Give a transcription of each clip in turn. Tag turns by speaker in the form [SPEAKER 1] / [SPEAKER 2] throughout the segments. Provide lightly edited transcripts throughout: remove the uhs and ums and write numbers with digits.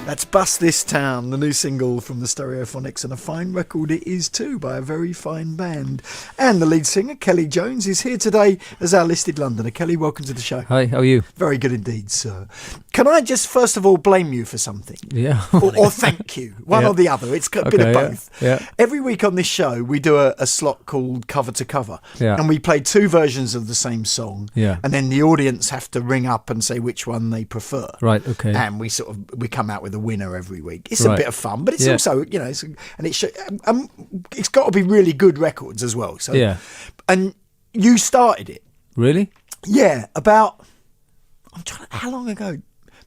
[SPEAKER 1] That's Bust This Town, the new single from the Stereophonics, and a fine record it is too, by a very fine band. And the lead singer, Kelly Jones, is here today as our listed Londoner. Kelly, welcome to the show.
[SPEAKER 2] Hi, how are you?
[SPEAKER 1] Very good indeed, sir. Can I just first of all blame you for something?
[SPEAKER 2] Yeah.
[SPEAKER 1] or thank you. One or the other. It's a bit of both.
[SPEAKER 2] Yeah.
[SPEAKER 1] Every week on this show, we do a slot called Cover to Cover.
[SPEAKER 2] Yeah.
[SPEAKER 1] And we play two versions of the same song.
[SPEAKER 2] Yeah.
[SPEAKER 1] And then the audience have to ring up and say which one they prefer.
[SPEAKER 2] Right, okay.
[SPEAKER 1] And we come out with a winner every week. It's a bit of fun, but it's also, it's got to be really good records as well. So,
[SPEAKER 2] yeah.
[SPEAKER 1] And you started it.
[SPEAKER 2] Really?
[SPEAKER 1] Yeah, how long ago?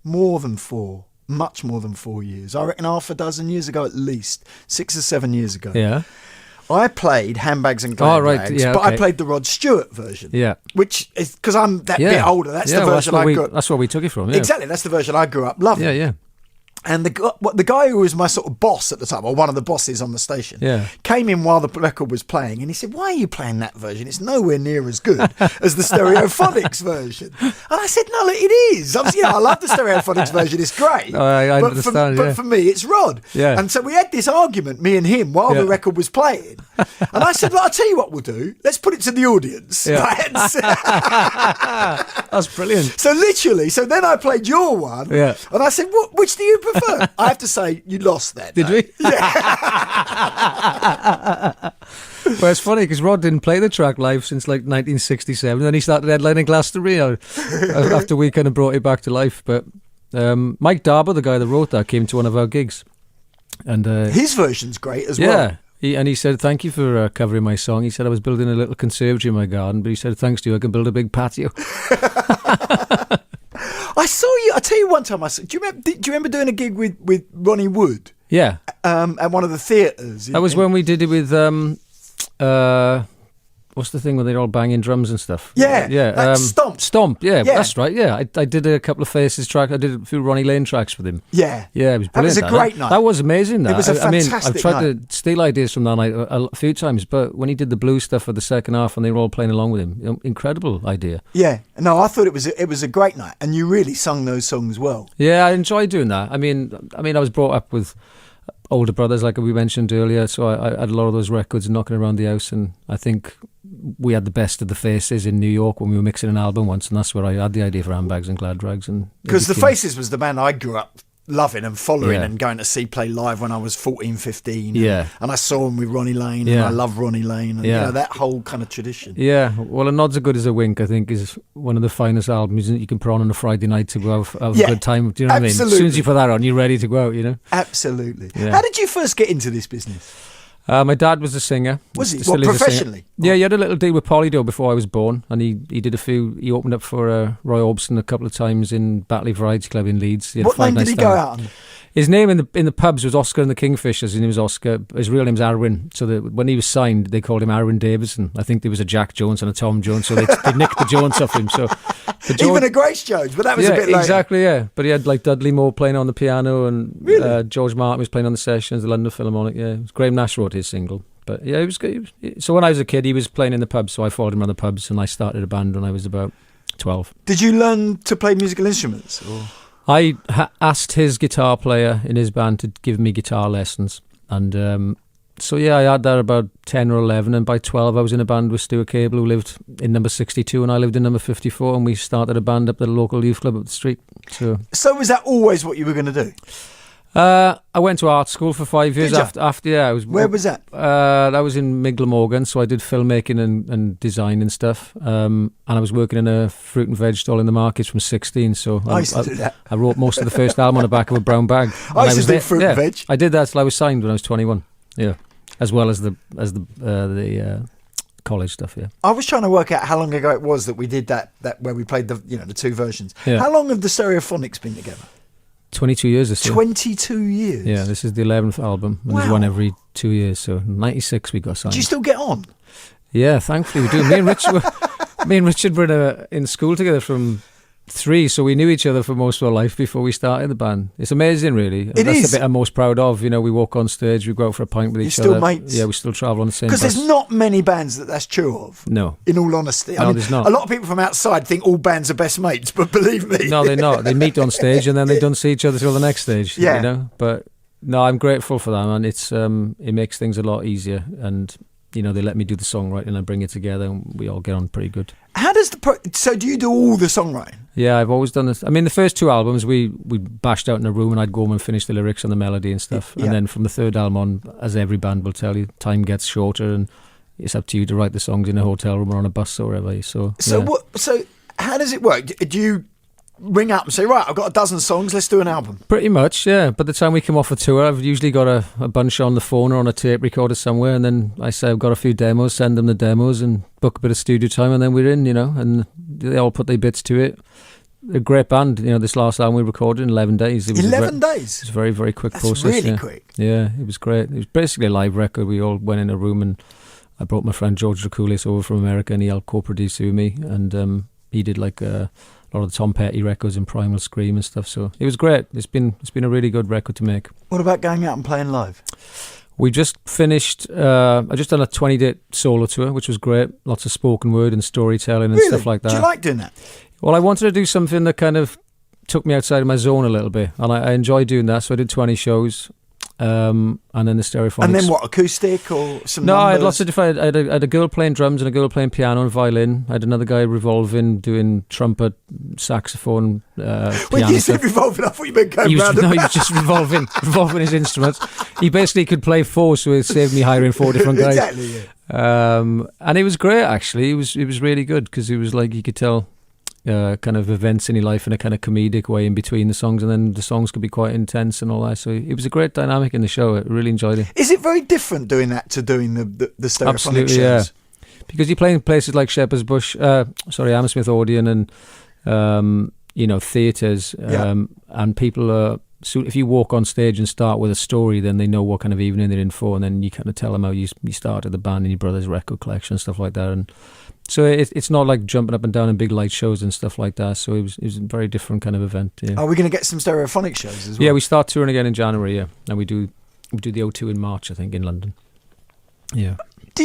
[SPEAKER 1] Much more than 4 years. I reckon half a dozen years ago at least, 6 or 7 years ago.
[SPEAKER 2] Yeah.
[SPEAKER 1] I played Handbags and Glad Rags, but I played the Rod Stewart version. Yeah. Which is, because I'm that bit older, that's the version I grew up.
[SPEAKER 2] That's where we took it from, yeah.
[SPEAKER 1] Exactly, that's the version I grew up loving.
[SPEAKER 2] Yeah.
[SPEAKER 1] And the guy who was my sort of boss at the time, or one of the bosses on the station, came in while the record was playing, and he said, "Why are you playing that version? It's nowhere near as good as the Stereophonics version." And I said, "No, look, it is. I love the Stereophonics version. It's great.
[SPEAKER 2] I understand.
[SPEAKER 1] But for me, it's Rod."
[SPEAKER 2] Yeah.
[SPEAKER 1] And so we had this argument, me and him, while the record was playing. And I said, "Well, I'll tell you what we'll do. Let's put it to the audience."
[SPEAKER 2] Yeah. That's brilliant.
[SPEAKER 1] So then I played your one, and I said, "Which do you prefer?" I have to say, you lost that.
[SPEAKER 2] Did we?
[SPEAKER 1] Yeah.
[SPEAKER 2] Well, it's funny because Rod didn't play the track live since like 1967. And then he started headlining Glastonbury after we kind of brought it back to life. But Mike Darber, the guy that wrote that, came to one of our gigs. And
[SPEAKER 1] his version's great as well.
[SPEAKER 2] Yeah. He said, "Thank you for covering my song." He said, "I was building a little conservatory in my garden, but he said, thanks to you, I can build a big patio."
[SPEAKER 1] I saw you. I tell you, one time do you remember doing a gig with Ronnie Wood?
[SPEAKER 2] Yeah.
[SPEAKER 1] At one of the theatres.
[SPEAKER 2] That was when we did it with what's the thing where they're all banging drums and stuff?
[SPEAKER 1] Yeah.
[SPEAKER 2] Stomp. Yeah, that's right. Yeah, I did a couple of Faces tracks. I did a few Ronnie Lane tracks with him.
[SPEAKER 1] Yeah,
[SPEAKER 2] it was brilliant.
[SPEAKER 1] That was a great night.
[SPEAKER 2] That was amazing.
[SPEAKER 1] It was a fantastic
[SPEAKER 2] I've tried to steal ideas from that night a few times, but when he did the blues stuff for the second half and they were all playing along with him, incredible idea.
[SPEAKER 1] Yeah, no, I thought it was a great night, and you really sung those songs well.
[SPEAKER 2] Yeah, I enjoyed doing that. I mean, I was brought up with older brothers, like we mentioned earlier, so I had a lot of those records knocking around the house, and I think we had the best of the Faces in New York when we were mixing an album once, and that's where I had the idea for Handbags and Glad Rags.
[SPEAKER 1] Because the Faces was the band I grew up loving and following and going to see play live when I was 14, 15. And I saw him with Ronnie Lane, and I love Ronnie Lane, and that whole kind of tradition. Yeah,
[SPEAKER 2] well, A Nod's as Good as a Wink, I think, is one of the finest albums that you can put on a Friday night to go have a good time. Do you know what I mean? As soon as you put that on, you're ready to go out, you know?
[SPEAKER 1] Absolutely. Yeah. How did you first get into this business?
[SPEAKER 2] My dad was a singer.
[SPEAKER 1] Was he? Professionally?
[SPEAKER 2] Yeah, he had a little deal with Polydor before I was born, and he did he opened up for Roy Orbison a couple of times in Batley Variety Club in Leeds.
[SPEAKER 1] What name did he go out on?
[SPEAKER 2] His name in the pubs was Oscar and the Kingfishers. His name was Oscar. His real name's Arwin. So when he was signed, they called him Arwin Davison. I think there was a Jack Jones and a Tom Jones, so they nicked the Jones off him. So
[SPEAKER 1] even a Grace Jones, but that was a bit later.
[SPEAKER 2] Exactly, yeah. But he had like Dudley Moore playing on the piano, and George Martin was playing on the sessions, the London Philharmonic. Yeah, Graham Nash wrote his single. But yeah, it was good. So when I was a kid, he was playing in the pubs, so I followed him around the pubs, and I started a band when I was about 12.
[SPEAKER 1] Did you learn to play musical instruments? Or?
[SPEAKER 2] I asked his guitar player in his band to give me guitar lessons, and so I had that about 10 or 11, and by 12 I was in a band with Stuart Cable, who lived in number 62 and I lived in number 54, and we started a band up at the local youth club up the street. So
[SPEAKER 1] was that always what you were going to do?
[SPEAKER 2] I went to art school for 5 years after. I was.
[SPEAKER 1] Where was that?
[SPEAKER 2] That was in Miglamorgan, so I did filmmaking and design and stuff. And I was working in a fruit and veg stall in the markets from 16. So
[SPEAKER 1] I used to do that.
[SPEAKER 2] I wrote most of the first album on the back of a brown bag.
[SPEAKER 1] I used to do fruit and veg.
[SPEAKER 2] I did that till I was signed when I was 21. Yeah, as well as the college stuff. Yeah.
[SPEAKER 1] I was trying to work out how long ago it was that we did that where we played the two versions.
[SPEAKER 2] Yeah.
[SPEAKER 1] How long have the Stereophonics been together?
[SPEAKER 2] 22 years or so.
[SPEAKER 1] 22 years?
[SPEAKER 2] Yeah, this is the 11th album, and there's one every 2 years, so 96 we got signed.
[SPEAKER 1] Do you still get on?
[SPEAKER 2] Yeah, thankfully we do. Me and Richard were in school together from 3, so we knew each other for most of our life before we started the band. It's amazing, really.
[SPEAKER 1] It
[SPEAKER 2] That's
[SPEAKER 1] is.
[SPEAKER 2] the bit I'm most proud of. We walk on stage, we go out for a pint with each other.
[SPEAKER 1] You're still mates?
[SPEAKER 2] Yeah, we still travel on the same bus.
[SPEAKER 1] Because there's not many bands that's true of.
[SPEAKER 2] No.
[SPEAKER 1] In all honesty.
[SPEAKER 2] No, there's not.
[SPEAKER 1] A lot of people from outside think all bands are best mates, but believe me.
[SPEAKER 2] No, they're not. They meet on stage and then they don't see each other till the next stage.
[SPEAKER 1] Yeah.
[SPEAKER 2] But no, I'm grateful for that, man. It's it makes things a lot easier, and they let me do the songwriting and I bring it together and we all get on pretty good.
[SPEAKER 1] How does so do you do all the songwriting?
[SPEAKER 2] Yeah, I've always done this. I mean, the first 2 albums we bashed out in a room and I'd go home and finish the lyrics and the melody and stuff.
[SPEAKER 1] Yeah.
[SPEAKER 2] And then from the 3rd album on, as every band will tell you, time gets shorter and it's up to you to write the songs in a hotel room or on a bus or wherever. So how does it work? Do you ring up and say, right, I've got a dozen songs, let's do an album? Pretty much, yeah. By the time we come off a tour, I've usually got a bunch on the phone or on a tape recorder somewhere, and then I say I've got a few demos, send them the demos and book a bit of studio time, and then we're in, and they all put their bits to it. A great band, this last album we recorded in 11 days. It was
[SPEAKER 1] 11 days?
[SPEAKER 2] It was a very, very quick process.
[SPEAKER 1] That's really quick.
[SPEAKER 2] Yeah, it was great. It was basically a live record. We all went in a room and I brought my friend George Draculis over from America and he helped co-produce it with me, and he did like a lot of the Tom Petty records and Primal Scream and stuff. So it was great. It's been a really good record to make.
[SPEAKER 1] What about going out and playing live?
[SPEAKER 2] We just finished. I just done a 20-day solo tour, which was great. Lots of spoken word and storytelling and stuff like that.
[SPEAKER 1] Do you like doing that?
[SPEAKER 2] Well, I wanted to do something that kind of took me outside of my zone a little bit, and I enjoy doing that. So I did 20 shows. And then the Stereophonics.
[SPEAKER 1] And then what, acoustic or some
[SPEAKER 2] No,
[SPEAKER 1] numbers?
[SPEAKER 2] I had lots of different. I had a girl playing drums and a girl playing piano and violin. I had another guy revolving, doing trumpet, saxophone, piano.
[SPEAKER 1] When you said revolving, I thought you meant going
[SPEAKER 2] he
[SPEAKER 1] round
[SPEAKER 2] was,
[SPEAKER 1] and
[SPEAKER 2] no, he was just revolving his instruments. He basically could play 4, so it saved me hiring 4 different guys.
[SPEAKER 1] Exactly, yeah.
[SPEAKER 2] And it was great, actually. It was really good because it was like you could tell kind of events in your life in a kind of comedic way in between the songs, and then the songs could be quite intense and all that. So it was a great dynamic in the show. I really enjoyed it.
[SPEAKER 1] Is it very different doing that to doing the Stereophonic
[SPEAKER 2] Absolutely,
[SPEAKER 1] shows?
[SPEAKER 2] yeah. Because you're playing places like Shepherd's Bush, Hammersmith Odeon, and theatres, and people are. So if you walk on stage and start with a story, then they know what kind of evening they're in for, and then you kind of tell them how you started the band and your brother's record collection and stuff like that. And so it's not like jumping up and down in big light shows and stuff like that. So it was a very different kind of event. Yeah.
[SPEAKER 1] Are we going to get some Stereophonic shows as well?
[SPEAKER 2] Yeah, we start touring again in January. Yeah, and we do the O2 in March, I think, in London. Yeah.
[SPEAKER 1] Do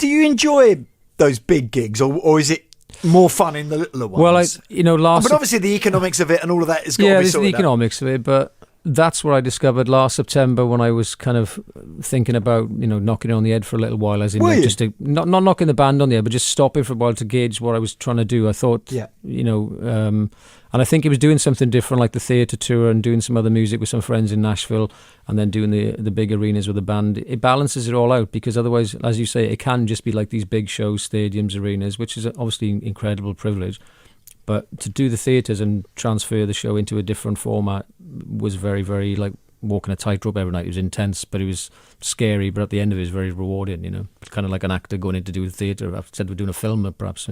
[SPEAKER 1] you enjoy those big gigs, or is it more fun in the littler ones?
[SPEAKER 2] Well,
[SPEAKER 1] but obviously the economics of it and all of that has got to be
[SPEAKER 2] there's
[SPEAKER 1] sorted
[SPEAKER 2] the economics of it, but that's what I discovered last September when I was kind of thinking about, knocking it on the head for a little while, as in just to, not knocking the band on the head, but just stopping for a while to gauge what I was trying to do. I thought, and I think it was doing something different, like the theatre tour and doing some other music with some friends in Nashville, and then doing the big arenas with the band. It balances it all out, because otherwise, as you say, it can just be like these big shows, stadiums, arenas, which is obviously an incredible privilege. But to do the theatres and transfer the show into a different format was very, very like walking a tightrope every night. It was intense, but it was scary. But at the end of it, it was very rewarding, It's kind of like an actor going in to do the theatre instead of doing a film, perhaps,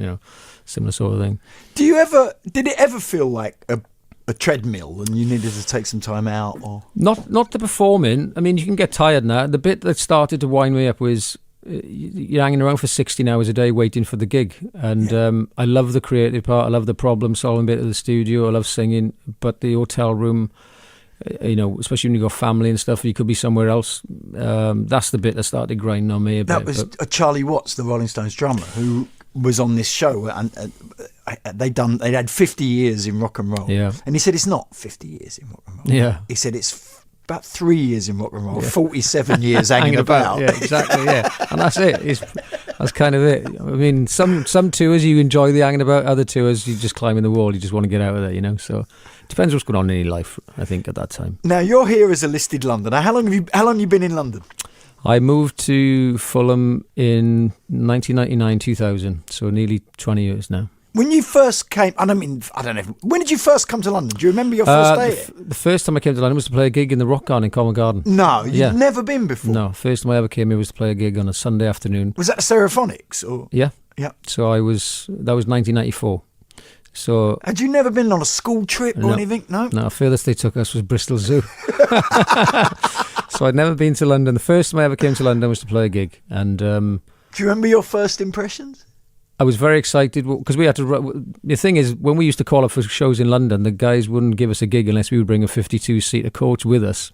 [SPEAKER 2] similar sort of thing.
[SPEAKER 1] Did it ever feel like a treadmill and you needed to take some time out? Or
[SPEAKER 2] Not the performing. I mean, you can get tired now. The bit that started to wind me up was you're hanging around for 16 hours a day waiting for the gig, and I love the creative part. I love the problem solving bit of the studio. I love singing, but the hotel room, especially when you got family and stuff, you could be somewhere else. That's the bit that started grinding on me a bit.
[SPEAKER 1] That was Charlie Watts, the Rolling Stones drummer, who was on this show, and they'd had 50 years in rock and roll.
[SPEAKER 2] Yeah.
[SPEAKER 1] And he said it's not 50 years in rock and roll.
[SPEAKER 2] Yeah.
[SPEAKER 1] He said it's about 3 years in rock and roll, 47 years hanging about.
[SPEAKER 2] Yeah, exactly, yeah. And that's it. That's kind of it. I mean, some tours you enjoy the hanging about, other tours you just climbing the wall, you just want to get out of there, So it depends what's going on in your life, I think, at that time.
[SPEAKER 1] Now, you're here as a listed Londoner. How long have you been in London?
[SPEAKER 2] I moved to Fulham in 1999, 2000, so nearly 20 years now.
[SPEAKER 1] When you first came, I don't know. When did you first come to London? Do you remember your first day?
[SPEAKER 2] The first time I came to London was to play a gig in the Rock Garden in Covent Garden.
[SPEAKER 1] No, you've never been before?
[SPEAKER 2] No, first time I ever came here was to play a gig on a Sunday afternoon.
[SPEAKER 1] Was that Stereophonics? Or?
[SPEAKER 2] Yeah.
[SPEAKER 1] Yeah.
[SPEAKER 2] So that was 1994. So
[SPEAKER 1] had you never been on a school trip or anything? No?
[SPEAKER 2] No, furthest they took us was Bristol Zoo. So I'd never been to London. The first time I ever came to London was to play a gig. And
[SPEAKER 1] do you remember your first impressions?
[SPEAKER 2] I was very excited because we had to. The thing is, when we used to call up for shows in London, the guys wouldn't give us a gig unless we would bring a 52-seater coach with us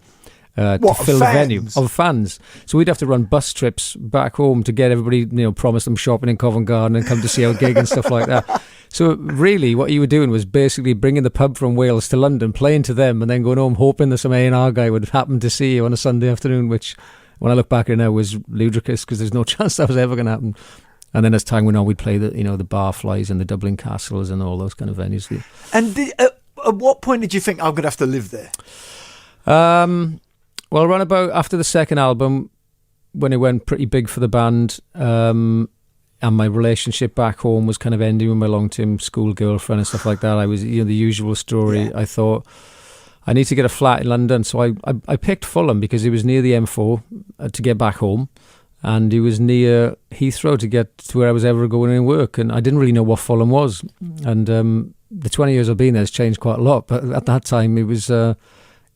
[SPEAKER 2] to fill the venue of fans. So we'd have to run bus trips back home to get everybody, promise them shopping in Covent Garden and come to see our gig and stuff like that. So really, what you were doing was basically bringing the pub from Wales to London, playing to them, and then going home hoping that some A&R guy would happen to see you on a Sunday afternoon, which, when I look back at it now, was ludicrous because there's no chance that was ever going to happen. And then as time went on, we'd play the Barflies and the Dublin Castles and all those kind of venues.
[SPEAKER 1] And at what point did you think I'm going to have to live there?
[SPEAKER 2] Well, around about after the second album, when it went pretty big for the band, and my relationship back home was kind of ending with my long-term school girlfriend and stuff like that. I was, the usual story. Yeah. I thought, I need to get a flat in London. So I picked Fulham because it was near the M4 to get back home. And it was near Heathrow to get to where I was ever going in work. And I didn't really know what Fulham was. And the 20 years I've been there has changed quite a lot. But at that time, it was a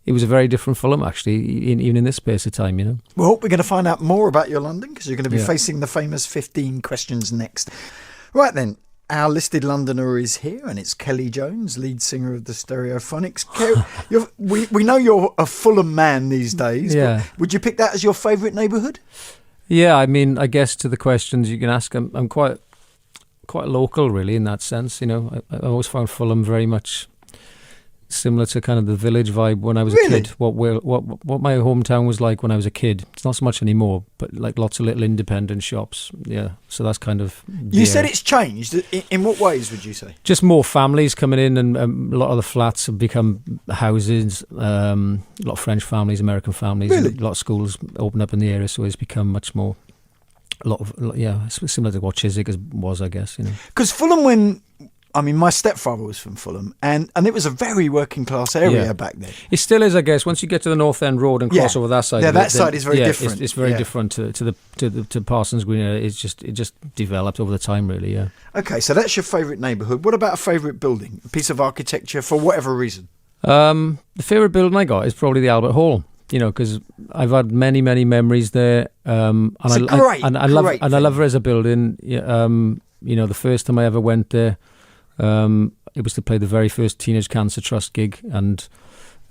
[SPEAKER 2] very different Fulham, actually, even in this space of time,
[SPEAKER 1] Well, we're going to find out more about your London because you're going to be facing the famous 15 questions next. Right then, our listed Londoner is here, and it's Kelly Jones, lead singer of the Stereophonics. We know you're a Fulham man these days.
[SPEAKER 2] Yeah.
[SPEAKER 1] But would you pick that as your favourite neighbourhood?
[SPEAKER 2] Yeah, I mean, I guess to the questions you can ask, I'm quite local, really, in that sense. I always found Fulham very much similar to kind of the village vibe when I was a kid. What my hometown was like when I was a kid. It's not so much anymore, but like lots of little independent shops. Yeah, so that's kind of.
[SPEAKER 1] You said it's changed. In what ways would you say?
[SPEAKER 2] Just more families coming in, and a lot of the flats have become houses. A lot of French families, American families,
[SPEAKER 1] really?
[SPEAKER 2] A lot of schools open up in the area, so it's become much more. It's similar to what Chiswick was, I guess.
[SPEAKER 1] Because Fulham, my stepfather was from Fulham, and it was a very working class area back then.
[SPEAKER 2] It still is, I guess. Once you get to the North End Road and cross over that side,
[SPEAKER 1] that side is very different.
[SPEAKER 2] It's very different to Parsons Green. It just developed over the time, really. Yeah.
[SPEAKER 1] Okay, so that's your favourite neighbourhood. What about a favourite building, a piece of architecture for whatever reason?
[SPEAKER 2] The favourite building I got is probably the Albert Hall. Because I've had many, many memories there. And I love it as a building. The first time I ever went there. It was to play the very first Teenage Cancer Trust gig, and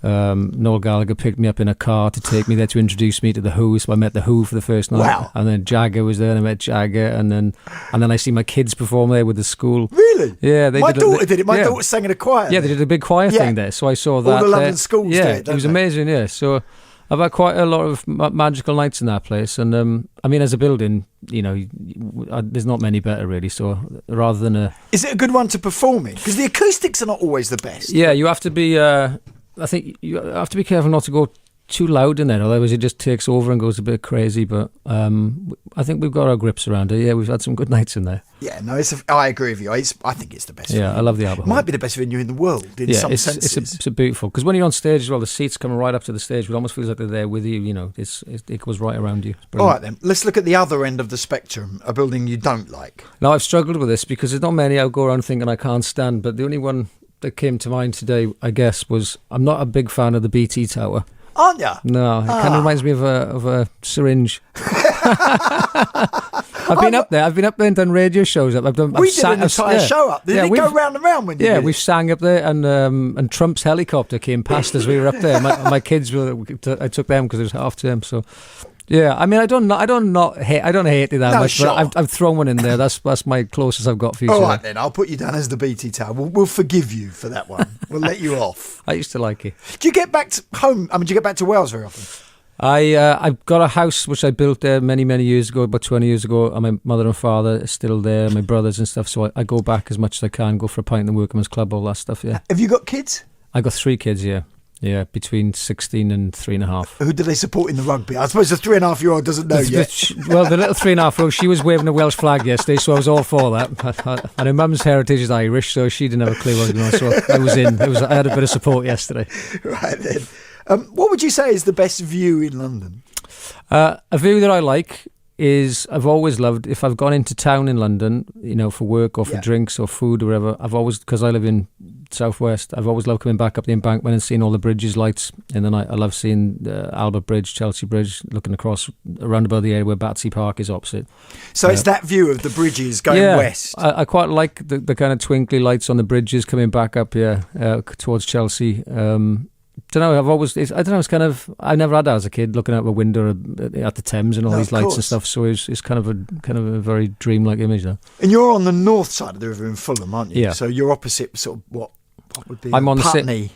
[SPEAKER 2] Noel Gallagher picked me up in a car to take me there to introduce me to the Who. So I met the Who for the first night.
[SPEAKER 1] Wow.
[SPEAKER 2] And then Jagger was there, and I met Jagger, and then I see my kids perform there with the school.
[SPEAKER 1] Really?
[SPEAKER 2] Yeah,
[SPEAKER 1] my daughter did it. My daughter sang in a choir.
[SPEAKER 2] Yeah, they did a big choir thing there. So I saw that.
[SPEAKER 1] All the London schools did it.
[SPEAKER 2] It was amazing. Yeah, so. I've had quite a lot of magical nights in that place, and as a building, there's not many better really. So rather than
[SPEAKER 1] is it a good one to perform in? Because the acoustics are not always the best.
[SPEAKER 2] Yeah, you have to be. I think you have to be careful not to go too loud in there, otherwise it just takes over and goes a bit crazy. But I think we've got our grips around it. Yeah, we've had some good nights in there.
[SPEAKER 1] Yeah, no, I agree with you. I think it's the best.
[SPEAKER 2] Yeah,
[SPEAKER 1] venue.
[SPEAKER 2] I love the Albert Hall.
[SPEAKER 1] Might be the best venue in the world in some senses.
[SPEAKER 2] It's a beautiful, because when you're on stage as well, the seats coming right up to the stage, it almost feels like they're there with you. It goes right around you.
[SPEAKER 1] All right then, let's look at the other end of the spectrum. A building you don't like.
[SPEAKER 2] Now I've struggled with this because there's not many I go around thinking I can't stand, but the only one that came to mind today, I guess, was I'm not a big fan of the BT Tower.
[SPEAKER 1] Aren't you?
[SPEAKER 2] No, it kind of reminds me of a syringe. I've been up there and done radio shows up.
[SPEAKER 1] We did an entire show up. Did it go round and round when you did it?
[SPEAKER 2] We've sang up there, and Trump's helicopter came past as we were up there. My kids I took them because it was half term. So yeah, I don't hate it that much, sure. But I've thrown one in there. That's my closest I've got for you.
[SPEAKER 1] All right then, I'll put you down as the BT Tower. We'll forgive you for that one. We'll let you off.
[SPEAKER 2] I used to like it.
[SPEAKER 1] Do you get back to home? Do you get back to Wales very often?
[SPEAKER 2] I've got a house which I built there many, many years ago, about 20 years ago, and my mother and father are still there, my brothers and stuff, so I go back as much as I can, go for a pint in the Workman's Club, all that stuff, yeah.
[SPEAKER 1] Have you got kids?
[SPEAKER 2] I got 3 kids, yeah. Yeah, between 16 and 3.5.
[SPEAKER 1] Who do they support in the rugby? I suppose the 3.5-year-old doesn't know yet.
[SPEAKER 2] Well, the little 3.5-year-old, she was waving a Welsh flag yesterday, so I was all for that. And her mum's heritage is Irish, so she didn't have a clue what was going on, so I was in. I had a bit of support yesterday.
[SPEAKER 1] Right then. What would you say is the best view in London?
[SPEAKER 2] A view that I like is, I've always loved, if I've gone into town in London, for work or for drinks or food or whatever, I've always, because I live in southwest. I've always loved coming back up the embankment and seeing all the bridges, lights in the night. I love seeing Albert Bridge, Chelsea Bridge, looking across around about the area where Battersea Park is opposite.
[SPEAKER 1] So it's that view of the bridges going west.
[SPEAKER 2] I quite like the kind of twinkly lights on the bridges coming back up here towards Chelsea. Don't know. It's kind of. I never had that as a kid, looking out the window at the Thames and all these lights and stuff. So it's kind of a very dreamlike image, though.
[SPEAKER 1] And you're on the north side of the river in Fulham, aren't you?
[SPEAKER 2] Yeah.
[SPEAKER 1] So you're opposite sort of what would be
[SPEAKER 2] I'm on
[SPEAKER 1] Putney.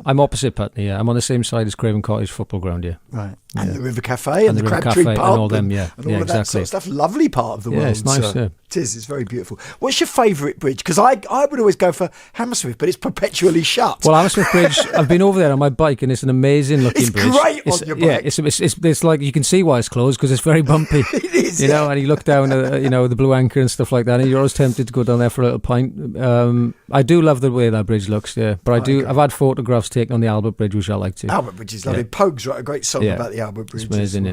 [SPEAKER 2] I'm opposite Putney. Yeah, I'm on the same side as Craven Cottage Football Ground. Yeah.
[SPEAKER 1] Right. And the River Cafe and the
[SPEAKER 2] River
[SPEAKER 1] Crabtree
[SPEAKER 2] Cafe
[SPEAKER 1] Pub
[SPEAKER 2] and all them. Yeah.
[SPEAKER 1] And all of that sort of stuff. Lovely part of the world.
[SPEAKER 2] Yeah, it's nice.
[SPEAKER 1] So
[SPEAKER 2] yeah.
[SPEAKER 1] It is. It's very beautiful. What's your favourite bridge? Because I would always go for Hammersmith, but it's perpetually shut.
[SPEAKER 2] Well, Hammersmith Bridge, I've been over there on my bike, and it's an amazing looking bridge.
[SPEAKER 1] It's great on your bike.
[SPEAKER 2] Yeah, it's like you can see why it's closed because it's very bumpy.
[SPEAKER 1] It is.
[SPEAKER 2] You know, and you look down at the Blue Anchor and stuff like that, and you're always tempted to go down there for a little pint. I do love the way that bridge looks. Yeah, but I've had photographs taken on the Albert Bridge, which I like too.
[SPEAKER 1] Albert Bridge is lovely. Pogues wrote a great song about the Albert Bridge.
[SPEAKER 2] It's amazing.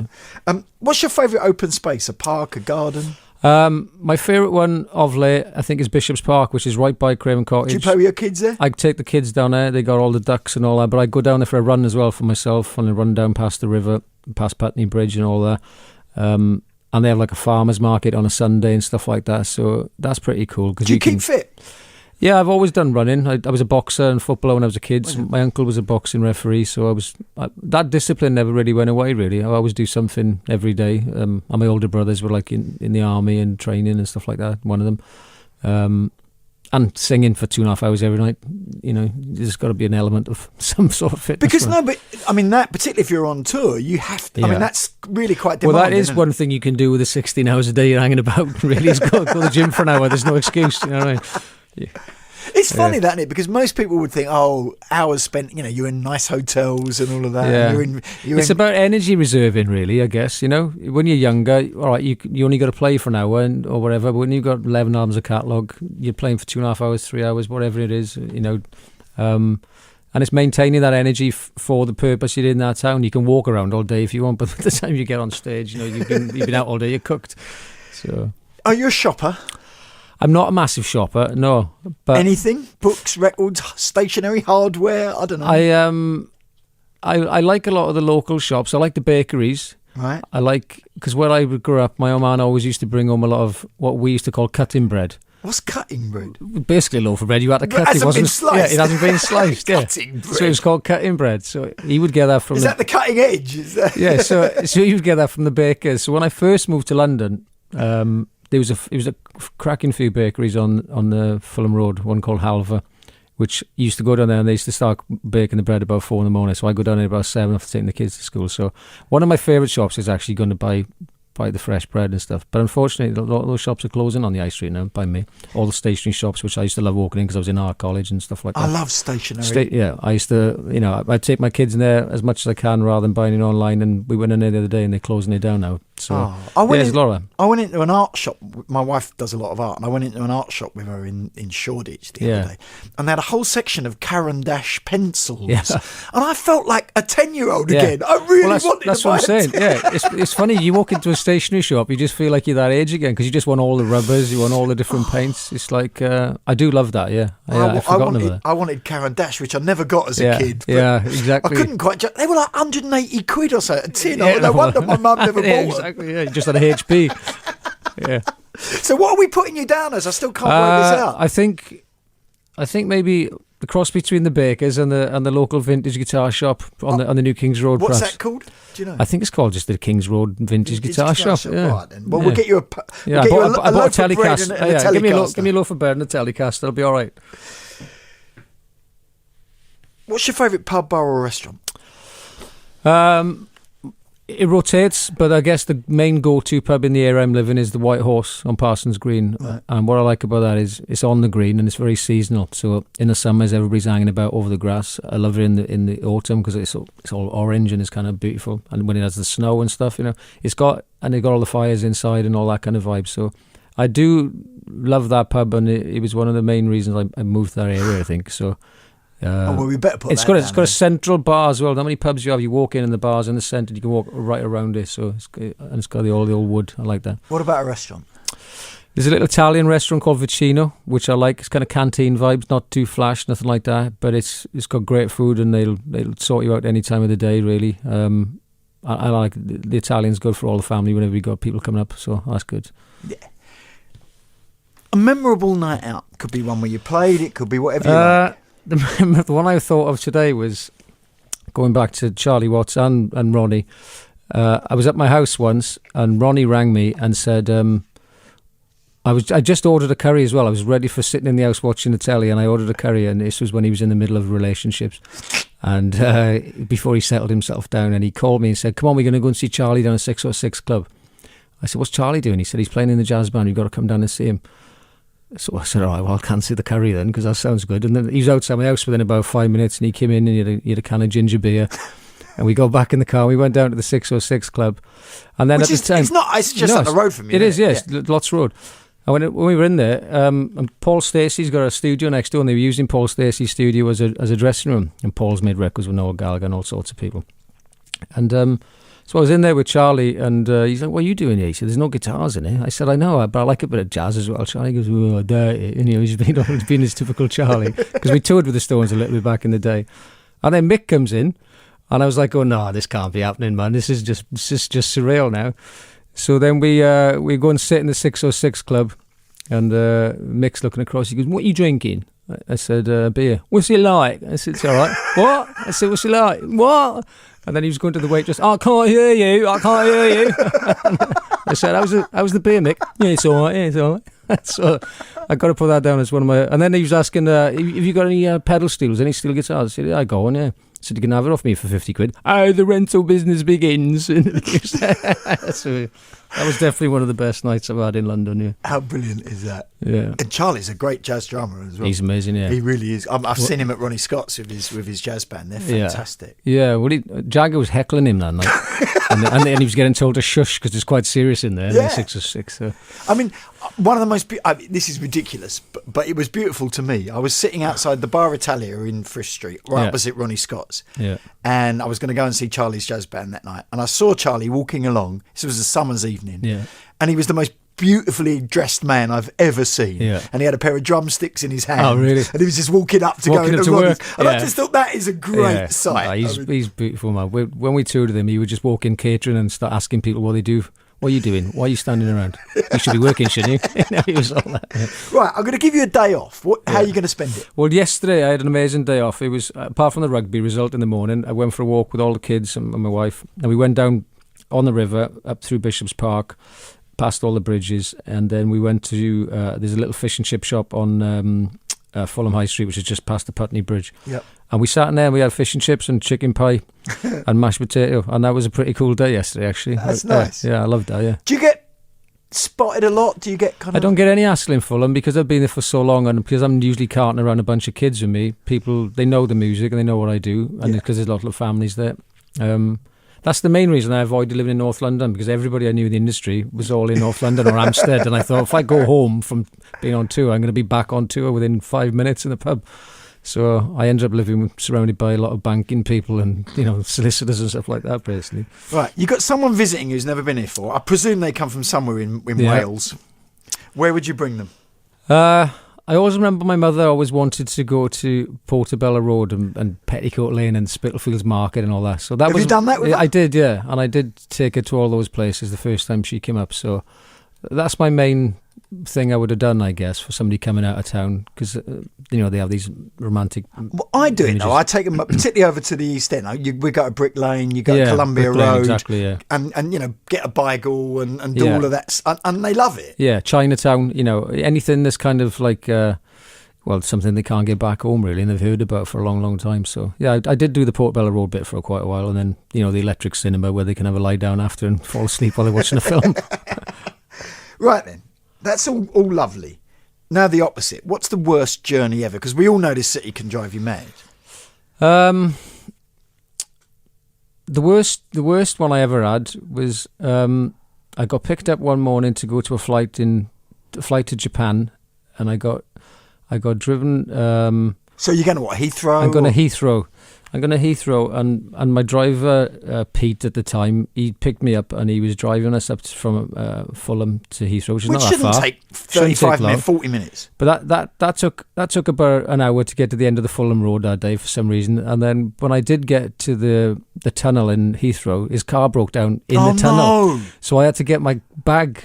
[SPEAKER 2] Yeah.
[SPEAKER 1] What's your favourite open space? A park, a garden?
[SPEAKER 2] My favourite one of late, I think, is Bishop's Park, which is right by Craven Cottage.
[SPEAKER 1] Do you play with your kids there?
[SPEAKER 2] I take the kids down there. They got all the ducks and all that, but I go down there for a run as well for myself, and I run down past the river, past Putney Bridge and all that. And they have like a farmer's market on a Sunday and stuff like that, so that's pretty cool.
[SPEAKER 1] Do you keep fit?
[SPEAKER 2] Yeah, I've always done running. I was a boxer and footballer when I was a kid. So my uncle was a boxing referee, so that discipline never really went away, really. I always do something every day. And my older brothers were like in the army and training and stuff like that, one of them. And singing for 2.5 hours every night. You know, there's got to be an element of some sort of fitness.
[SPEAKER 1] Because that, particularly if you're on tour, you have to, that's really quite demanding.
[SPEAKER 2] Well, that is one thing you can do with the 16 hours a day you're hanging about, really, is go to the gym for an hour. There's no excuse, you know what I mean? Yeah.
[SPEAKER 1] It's funny, that, isn't it? Because most people would think, hours spent, you're in nice hotels and all of that.
[SPEAKER 2] Yeah.
[SPEAKER 1] And
[SPEAKER 2] it's about energy reserving, really, I guess. You know, when you're younger, all right, you only got to play for an hour or whatever. But when you've got 11 albums of catalogue, you're playing for 2.5 hours, 3 hours, whatever it is, and it's maintaining that energy for the purpose you're in that town. You can walk around all day if you want, but by the time you get on stage, you've been out all day, you're cooked. So,
[SPEAKER 1] are you a shopper?
[SPEAKER 2] I'm not a massive shopper, no. But
[SPEAKER 1] anything? Books, records, stationery, hardware? I don't know.
[SPEAKER 2] I like a lot of the local shops. I like the bakeries.
[SPEAKER 1] Right.
[SPEAKER 2] I like, because where I grew up, my old man always used to bring home a lot of what we used to call cutting bread.
[SPEAKER 1] What's cutting bread?
[SPEAKER 2] Basically a loaf of bread. You had to cut it.
[SPEAKER 1] It hasn't been sliced.
[SPEAKER 2] Yeah, it hasn't been sliced.
[SPEAKER 1] Cutting bread.
[SPEAKER 2] So it was called cutting bread. So he would get that from.
[SPEAKER 1] Is that the cutting edge? Is that?
[SPEAKER 2] Yeah. So he would get that from the bakers. So when I first moved to London, there was a cracking few bakeries on the Fulham Road. One called Halva, which used to go down there, and they used to start baking the bread about 4 a.m. So I go down there about 7 after taking the kids to school. So one of my favourite shops is actually going to buy the fresh bread and stuff. But unfortunately, a lot of those shops are closing on the high street now by me. All the stationery shops, which I used to love walking in because I was in art college and stuff like that.
[SPEAKER 1] I love stationery.
[SPEAKER 2] I used to, I'd take my kids in there as much as I can rather than buying it online. And we went in there the other day and they're closing it down now. So there's a lot of them.
[SPEAKER 1] I went into an art shop. My wife does a lot of art, and I went into an art shop with her in Shoreditch the other day, and they had a whole section of Caran d'Ache pencils, and I felt like a 10-year-old again. I really wanted
[SPEAKER 2] that's
[SPEAKER 1] to buy
[SPEAKER 2] what I'm saying. Yeah, it's funny. You walk into a stationery shop, you just feel like you're that age again because you just want all the rubbers, you want all the different paints. It's like I do love that. Yeah, I've forgotten about that.
[SPEAKER 1] I wanted Caran d'Ache, which I never got as a kid.
[SPEAKER 2] Yeah, exactly.
[SPEAKER 1] I couldn't quite. They were like 180 quid or so a tin. No wonder my mum never bought one.
[SPEAKER 2] Exactly. Yeah, just had a HP. Yeah.
[SPEAKER 1] So what are we putting you down as? I still can't work this out.
[SPEAKER 2] I think maybe the cross between the bakers and the local vintage guitar shop on the New Kings Road.
[SPEAKER 1] What's
[SPEAKER 2] perhaps.
[SPEAKER 1] that called? Do you know?
[SPEAKER 2] I think it's called just the Kings Road Vintage Guitar Shop. Yeah.
[SPEAKER 1] Right, then. Well, we'll get you a
[SPEAKER 2] I bought a telecast.
[SPEAKER 1] Give
[SPEAKER 2] me a loaf of bread and a telecast. That'll be all right.
[SPEAKER 1] What's your favourite pub, bar, or restaurant?
[SPEAKER 2] It rotates, but I guess the main go-to pub in the area I'm living is the White Horse on Parsons Green. Right. And what I like about that is it's on the green and it's very seasonal. So in the summers, everybody's hanging about over the grass. I love it in the autumn because it's all orange and it's kind of beautiful. And when it has the snow and stuff, they've got all the fires inside and all that kind of vibe. So I do love that pub, and it was one of the main reasons I moved to that area, I think. So.
[SPEAKER 1] We better put
[SPEAKER 2] it's got a central bar as well. How many pubs you have? You walk in and the bar's in the centre. You can walk right around it. So it's got all the old wood. I like that.
[SPEAKER 1] What about a restaurant?
[SPEAKER 2] There's a little Italian restaurant called Vicino, which I like. It's kind of canteen vibes, not too flash, nothing like that. But it's got great food, and they'll sort you out any time of the day, really. I like the Italians. Good for all the family whenever we got people coming up, so that's good. Yeah.
[SPEAKER 1] A memorable night out could be one where you played. It could be whatever you like.
[SPEAKER 2] The one I thought of today was going back to Charlie Watts and Ronnie. I was at my house once, and Ronnie rang me and said, I just ordered a curry as well. I was ready for sitting in the house watching the telly, and I ordered a curry, and this was when he was in the middle of relationships. And before he settled himself down, and he called me and said, come on, we're going to go and see Charlie down at 606 Club. I said, what's Charlie doing? He said, he's playing in the jazz band. You've got to come down and see him. So I said, all right, well, I can't see the curry then, because that sounds good. And then he was outside my house within about 5 minutes, and he came in and he had a can of ginger beer. And we got back in the car. We went down to the 606 Club. And then at the time...
[SPEAKER 1] It's just up the road from you.
[SPEAKER 2] It is, yes. Yeah. Lots Road. And when we were in there, and Paul Stacey's got a studio next door, and they were using Paul Stacey's studio as a dressing room. And Paul's made records with Noel Gallagher and all sorts of people. And so I was in there with Charlie, and he's like, what are you doing here? He said, there's no guitars in here. I said, I know, but I like a bit of jazz as well. Charlie goes, oh, dirty. And he's been his typical Charlie, because we toured with the Stones a little bit back in the day. And then Mick comes in, and I was like, oh, no, this can't be happening, man. This is just surreal now. So then we go and sit in the 606 Club, and Mick's looking across. He goes, what are you drinking? I said, beer. What's it like? I said, it's all right. What? I said, what's it like? What? And then he was going to the waitress, I can't hear you. I said, how's the beer, Mick? Yeah, it's all right. So I got to put that down as one of my... And then he was asking, have you got any pedal steels, any steel guitars? I said, yeah, I go on, yeah. I said, you can have it off me for 50 quid. Oh, the rental business begins. So that was definitely one of the best nights I've had in London, yeah.
[SPEAKER 1] How brilliant is that?
[SPEAKER 2] Yeah.
[SPEAKER 1] And Charlie's a great jazz drummer as well.
[SPEAKER 2] He's amazing, yeah.
[SPEAKER 1] He really is. I've seen him at Ronnie Scott's with his jazz band. They're fantastic.
[SPEAKER 2] Yeah, well, Jagger was heckling him that night. and he was getting told to shush because it's quite serious in there. Yeah. 606. So.
[SPEAKER 1] I mean, one of the most... this is ridiculous, but it was beautiful to me. I was sitting outside the Bar Italia in Frisch Street, right opposite Ronnie Scott's. Yeah. And I was going to go and see Charlie's jazz band that night. And I saw Charlie walking along. This was a summer's evening. Yeah. And he was the most beautifully dressed man I've ever seen. Yeah. And he had a pair of drumsticks in his hand.
[SPEAKER 2] Oh, really?
[SPEAKER 1] And he was just walking up to go into
[SPEAKER 2] work.
[SPEAKER 1] And I just thought that is a great sight.
[SPEAKER 2] No, he's beautiful, man. When we toured with him, he would just walk in catering and start asking people what they do. What are you doing? Why are you standing around? You should be working, shouldn't you? He was all that. Yeah.
[SPEAKER 1] Right, I'm going to give you a day off. How are you going to spend it?
[SPEAKER 2] Well, yesterday I had an amazing day off. It was, apart from the rugby result in the morning, I went for a walk with all the kids and my wife, and we went down on the river, up through Bishop's Park, past all the bridges, and then we went to, there's a little fish and chip shop on Fulham High Street, which is just past the Putney Bridge. Yep. And we sat in there and we had fish and chips and chicken pie and mashed potato, and that was a pretty cool day yesterday, actually.
[SPEAKER 1] That's nice.
[SPEAKER 2] Yeah, I loved that, yeah.
[SPEAKER 1] Do you get spotted a lot? Do you get
[SPEAKER 2] I don't get any hassle in Fulham because I've been there for so long, and because I'm usually carting around a bunch of kids with me, people, they know the music and they know what I do, and because there's a lot of families there. That's the main reason I avoided living in North London, because everybody I knew in the industry was all in North London or Hampstead, and I thought, if I go home from being on tour, I'm going to be back on tour within 5 minutes in the pub. So I ended up living surrounded by a lot of banking people and, solicitors and stuff like that, basically.
[SPEAKER 1] Right, you got someone visiting who's never been here before. I presume they come from somewhere in Wales. Where would you bring them?
[SPEAKER 2] I always remember my mother always wanted to go to Portobello Road and Petticoat Lane and Spitalfields Market and all that. So
[SPEAKER 1] Have you done that with her?
[SPEAKER 2] I did, yeah. And I did take her to all those places the first time she came up. So that's my main thing I would have done, I guess, for somebody coming out of town, because they have these romantic
[SPEAKER 1] well, I do images. It though. I take them particularly over to the East End. We go to Brick Lane, you go to Columbia Road,
[SPEAKER 2] exactly, yeah.
[SPEAKER 1] and get a bagel and do all of that, and they love it.
[SPEAKER 2] Yeah, Chinatown, anything that's kind of like something they can't get back home really, and they've heard about for a long, long time. So yeah, I did do the Portobello Road bit for quite a while, and then the electric cinema where they can have a lie down after and fall asleep while they're watching a film.
[SPEAKER 1] Right then. That's all lovely. Now the opposite. What's the worst journey ever? Because we all know this city can drive you mad.
[SPEAKER 2] The worst one I ever had was I got picked up one morning to go to a flight to Japan, and I got driven.
[SPEAKER 1] So you're going to what, Heathrow?
[SPEAKER 2] I'm going to Heathrow. I'm going to Heathrow, and my driver, Pete, at the time, he picked me up and he was driving us up from Fulham to Heathrow, which is not that far.
[SPEAKER 1] Take 35 minutes, 40 minutes.
[SPEAKER 2] But that took about an hour to get to the end of the Fulham Road that day for some reason. And then when I did get to the tunnel in Heathrow, his car broke down in the tunnel. No. So I had to get my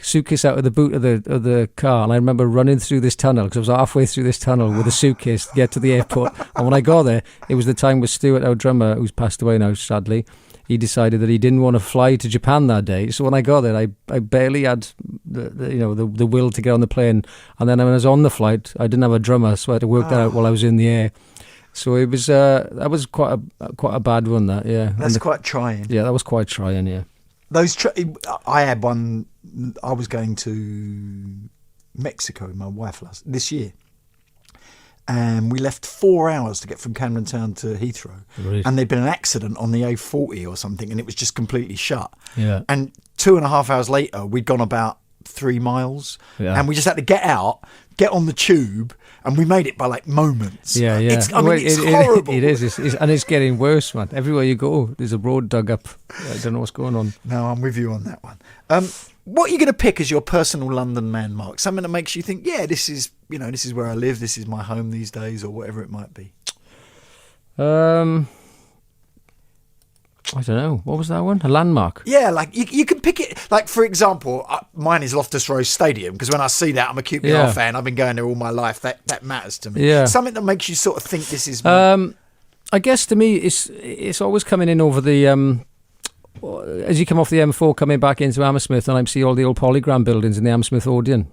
[SPEAKER 2] suitcase out of the boot of the car, and I remember running through this tunnel because I was halfway through this tunnel with a suitcase to get to the airport. And when I got there, it was the time with Stuart, our drummer, who's passed away now sadly. He decided that he didn't want to fly to Japan that day. So when I got there, I barely had the will to get on the plane. And then when I was on the flight, I didn't have a drummer, so I had to work that out while I was in the air. So it was that was quite a bad one. That
[SPEAKER 1] that's quite trying.
[SPEAKER 2] Yeah, that was quite trying. Yeah,
[SPEAKER 1] I had one. I was going to Mexico with my wife this year, and we left 4 hours to get from Camden Town to Heathrow.
[SPEAKER 2] Right.
[SPEAKER 1] And there'd been an accident on the A40 or something, and it was just completely shut.
[SPEAKER 2] Yeah.
[SPEAKER 1] And 2.5 hours later, we'd gone about 3 miles, and we just had to get out, get on the tube, and we made it by like moments.
[SPEAKER 2] Yeah.
[SPEAKER 1] It's horrible.
[SPEAKER 2] It is, and it's getting worse, man. Everywhere you go, there's a road dug up. I don't know what's going on.
[SPEAKER 1] No, I'm with you on that one. What are you going to pick as your personal London landmark? Something that makes you think, yeah, this is where I live, this is my home these days, or whatever it might be. I don't know. What was that one? A landmark? Yeah, like you can pick it. Like, for example, mine is Loftus Road Stadium, because when I see that, I'm a QPR fan. I've been going there all my life. That matters to me.
[SPEAKER 2] Yeah.
[SPEAKER 1] Something that makes you sort of think this is...
[SPEAKER 2] I guess to me, it's always coming in over the... as you come off the M4 coming back into Hammersmith, and I see all the old Polygram buildings in the Hammersmith Odeon,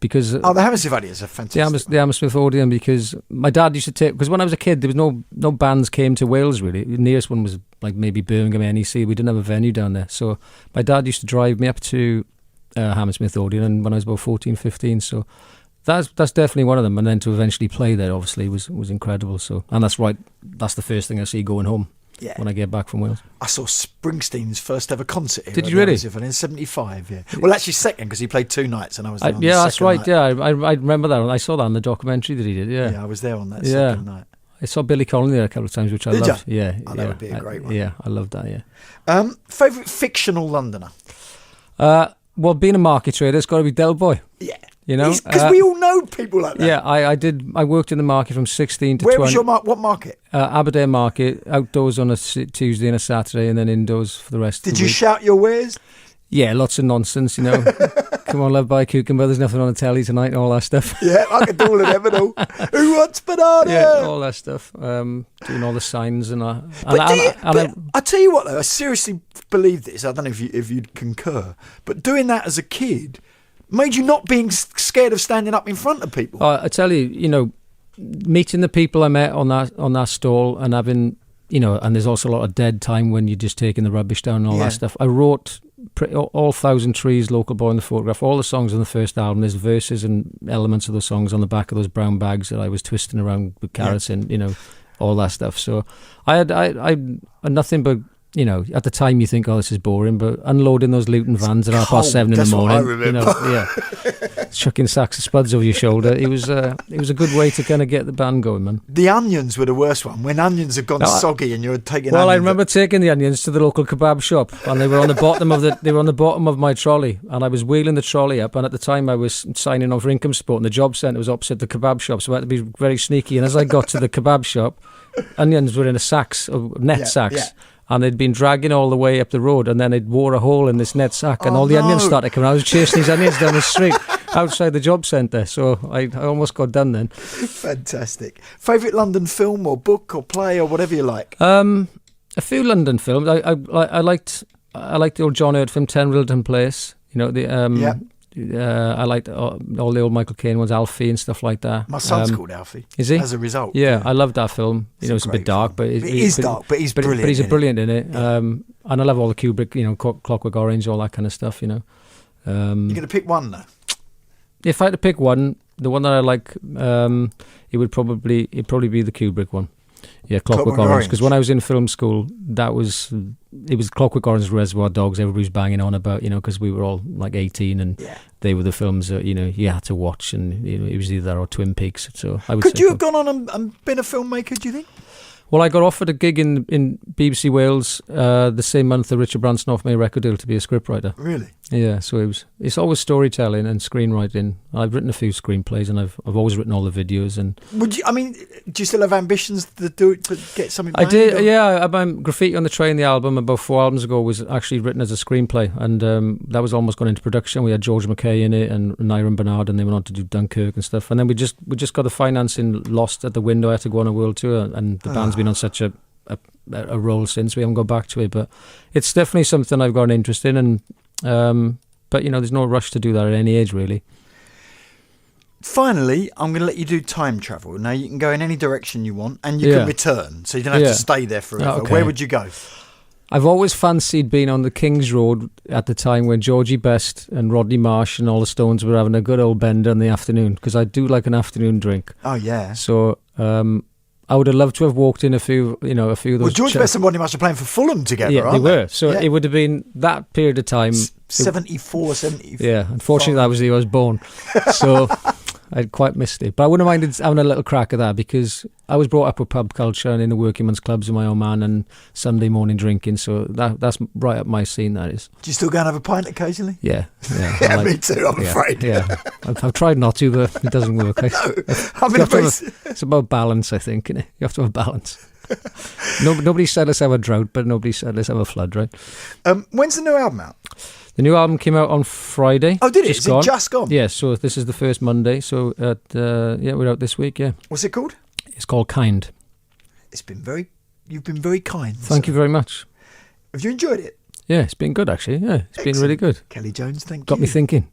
[SPEAKER 2] because...
[SPEAKER 1] the Hammersmith Odeon is a fantastic...
[SPEAKER 2] The Hammersmith Odeon, because my dad used to take... Because when I was a kid, there was no bands came to Wales, really. The nearest one was like maybe Birmingham NEC. We didn't have a venue down there. So my dad used to drive me up to Hammersmith Odeon, and when I was about 14, 15, so... That's definitely one of them, and then to eventually play there, obviously, was incredible. So, and that's the first thing I see going home. Yeah. When I get back from Wales.
[SPEAKER 1] I saw Springsteen's first ever concert here.
[SPEAKER 2] Did you really?
[SPEAKER 1] In 75, yeah. Well, actually second, because he played 2 nights and I was there on the
[SPEAKER 2] that's right,
[SPEAKER 1] night.
[SPEAKER 2] yeah. I remember that. I saw that in the documentary that he did, yeah.
[SPEAKER 1] Yeah, I was there on that second night.
[SPEAKER 2] I saw Billy Collin there a couple of times, which I loved.
[SPEAKER 1] You?
[SPEAKER 2] Yeah.
[SPEAKER 1] That would be a great one.
[SPEAKER 2] Yeah, I loved that, yeah.
[SPEAKER 1] Favourite fictional Londoner?
[SPEAKER 2] Well, being a market trader, it's got to be Del Boy.
[SPEAKER 1] Yeah.
[SPEAKER 2] Because
[SPEAKER 1] we all know people like that.
[SPEAKER 2] Yeah, I did. I worked in the market from 16 to 20.
[SPEAKER 1] Where was your what market?
[SPEAKER 2] Aberdeen Market, outdoors on a Tuesday and a Saturday, and then indoors for the rest of the week.
[SPEAKER 1] Did you shout your wares?
[SPEAKER 2] Yeah, lots of nonsense, Come on, love, buy a cucumber. There's nothing on the telly tonight and all that stuff.
[SPEAKER 1] Yeah, I could do all of them and all. Who wants banana?
[SPEAKER 2] Yeah, all that stuff. Doing all the signs and that.
[SPEAKER 1] I tell you what, though, I seriously believe this. I don't know if you'd concur, but doing that as a kid made you not being scared of standing up in front of people.
[SPEAKER 2] I tell you, meeting the people I met on that stall and having, and there's also a lot of dead time when you're just taking the rubbish down and all that stuff. I wrote all Thousand Trees, Local Boy in the Photograph, all the songs on the first album. There's verses and elements of those songs on the back of those brown bags that I was twisting around with carrots and, all that stuff. So I had nothing but... at the time you think, this is boring, but unloading those Luton vans at 7:30 in the morning,
[SPEAKER 1] what I remember.
[SPEAKER 2] chucking sacks of spuds over your shoulder. It was a good way to kind of get the band going, man.
[SPEAKER 1] The onions were the worst one. When onions have gone soggy and you're taking.
[SPEAKER 2] Well, I remember taking the onions to the local kebab shop, and they were on the bottom of my trolley, and I was wheeling the trolley up. And at the time, I was signing on for income support, and the job centre was opposite the kebab shop, so I had to be very sneaky. And as I got to the kebab shop, onions were in a sacks, net sacks. Yeah. And they'd been dragging all the way up the road, and then it wore a hole in this net sack, and all the onions started coming. I was chasing these onions down the street outside the job centre, so I almost got done then.
[SPEAKER 1] Fantastic. Favourite London film or book or play or whatever you like?
[SPEAKER 2] A few London films. I liked the old John Hurt film, 10 Riddleton Place. I liked all the old Michael Caine ones, Alfie and stuff like that.
[SPEAKER 1] My son's called Alfie.
[SPEAKER 2] Is he?
[SPEAKER 1] As a result.
[SPEAKER 2] Yeah, I love that film. It's a bit dark, but
[SPEAKER 1] it is dark, but he's brilliant.
[SPEAKER 2] But he's brilliant in it. Yeah. And I love all the Kubrick, Clockwork Orange, all that kind of stuff. You're
[SPEAKER 1] going to pick one though.
[SPEAKER 2] If I had to pick one, the one that I like, it'd probably be the Kubrick one. Yeah, Clockwork Orange. Because when I was in film school, it was Clockwork Orange, Reservoir Dogs. Everybody was banging on about, because we were all like 18, and they were the films that you had to watch, and it was either that or Twin Peaks. So I would.
[SPEAKER 1] Could you have gone on and been a filmmaker? Do you think?
[SPEAKER 2] Well, I got offered a gig in BBC Wales the same month that Richard Branson offered me a record deal to be a scriptwriter.
[SPEAKER 1] Really?
[SPEAKER 2] Yeah, so it's always storytelling and screenwriting. I've written a few screenplays, and I've always written all the videos. And
[SPEAKER 1] do you still have ambitions to get something?
[SPEAKER 2] I did, or? Yeah. Graffiti on the Train, the album about 4 albums ago, was actually written as a screenplay, and that was almost gone into production. We had George McKay in it and Nyron Bernard, and they went on to do Dunkirk and stuff. And then we just got the financing lost at the window. I had to go on a world tour, and the band's been on such a roll since. We haven't gone back to it, but it's definitely something I've got an interest in, and but there's no rush to do that at any age, really.
[SPEAKER 1] Finally, I'm going to let you do time travel. Now you can go in any direction you want, and you can return, so you don't have to stay there forever. Okay. Where would you go?
[SPEAKER 2] I've always fancied being on the King's Road at the time when Georgie Best and Rodney Marsh and all the Stones were having a good old bender in the afternoon, because I do like an afternoon drink.
[SPEAKER 1] Oh yeah.
[SPEAKER 2] So I would have loved to have walked in a few of those. Well,
[SPEAKER 1] George Best and Rodney Marsh are playing for Fulham together,
[SPEAKER 2] yeah,
[SPEAKER 1] aren't
[SPEAKER 2] they were. So it would have been that period of time.
[SPEAKER 1] 74, 75.
[SPEAKER 2] Yeah, unfortunately that was the year I was born. So I'd quite missed it. But I wouldn't mind having a little crack at that, because I was brought up with pub culture and in the working men's clubs with my own man and Sunday morning drinking. So that's right up my scene, that is.
[SPEAKER 1] Do you still go and have a pint occasionally?
[SPEAKER 2] Yeah.
[SPEAKER 1] Yeah, me too, I'm afraid.
[SPEAKER 2] Yeah. I've tried not to, but it doesn't work. It's about balance, I think. You have to have balance. Nobody said let's have a drought, but nobody said let's have a flood, right?
[SPEAKER 1] When's the new album out?
[SPEAKER 2] The new album came out on Friday.
[SPEAKER 1] Oh, did it? Is it just gone?
[SPEAKER 2] Yeah, so this is the first Monday. So we're out this week. Yeah.
[SPEAKER 1] What's it called?
[SPEAKER 2] It's called Kind.
[SPEAKER 1] You've been very kind.
[SPEAKER 2] Thank you very much.
[SPEAKER 1] Have you enjoyed it?
[SPEAKER 2] Yeah, it's been good actually. Yeah, it's been really good.
[SPEAKER 1] Kelly Jones, thank you.
[SPEAKER 2] Got me thinking.